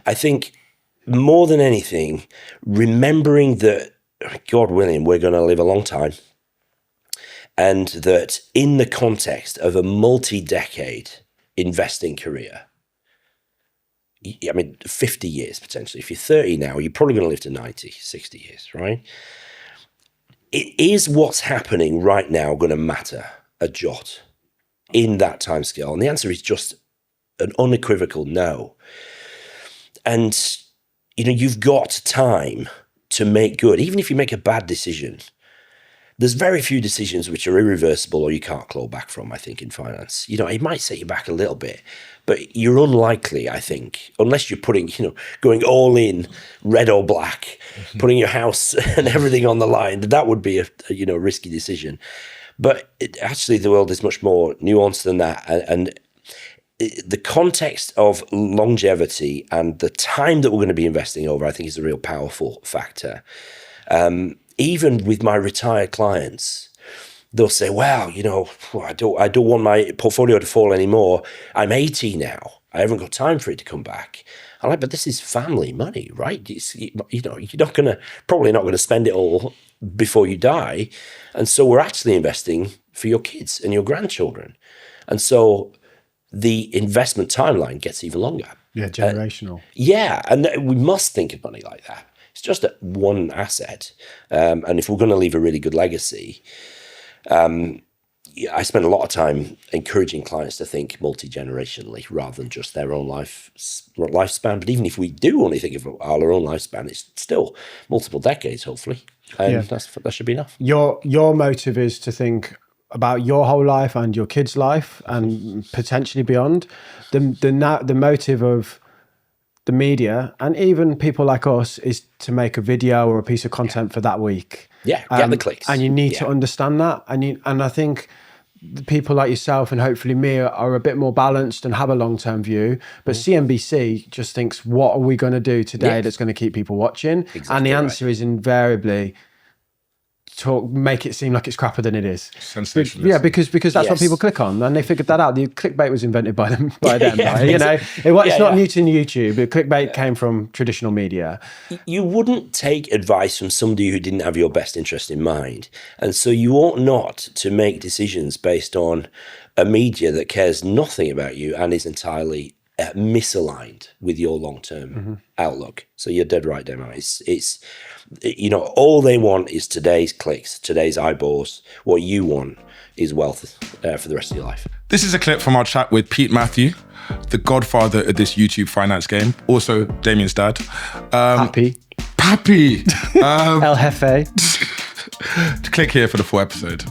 I think more than anything, remembering that, God willing, we're going to live a long time. And that in the context of a multi-decade investing career, 50 years potentially. If you're 30 now, you're probably going to live to 90, 60 years, right? Is what's happening right now going to matter a jot in that timescale? And the answer is just an unequivocal no. And, you've got time to make good. Even if you make a bad decision, there's very few decisions which are irreversible or you can't claw back from, I think, in finance. It might set you back a little bit, but you're unlikely, I think, unless you're putting, going all in, red or black, putting your house and everything on the line. That would be a risky decision. But actually, the world is much more nuanced than that. And the context of longevity and the time that we're going to be investing over, I think, is a real powerful factor. Even with my retired clients, they'll say, well, I don't want my portfolio to fall anymore. I'm 80 now. I haven't got time for it to come back. I'm like, but this is family money, right? You're probably not going to spend it all before you die. And so we're actually investing for your kids and your grandchildren. And so the investment timeline gets even longer. Yeah, generational. And we must think of money like that. It's just one asset. And if we're going to leave a really good legacy, I spend a lot of time encouraging clients to think multi-generationally rather than just their own lifespan. But even if we do only think of our own lifespan, it's still multiple decades, hopefully. And that should be enough. Your motive is to think about your whole life and your kids' life and potentially beyond. The motive of the media and even people like us is to make a video or a piece of content for that week. Yeah, get the clicks. And you need to understand that. And I think the people like yourself and hopefully me are a bit more balanced and have a long-term view. But CNBC just thinks, what are we going to do today that's going to keep people watching? Exactly, and the answer is invariably make it seem like it's crappier than it is. Sensationalism. Yeah, because that's what people click on, and they figured that out. The clickbait was invented by them, right? It's not new to YouTube. The clickbait came from traditional media. You wouldn't take advice from somebody who didn't have your best interest in mind, and so you ought not to make decisions based on a media that cares nothing about you and is entirely misaligned with your long-term outlook. So you're dead right, Demo. It's all they want is today's clicks, today's eyeballs. What you want is wealth for the rest of your life. This is a clip from our chat with Pete Matthew, the godfather of this YouTube finance game, also Damien's dad. Pappy. El Jefe. Click here for the full episode.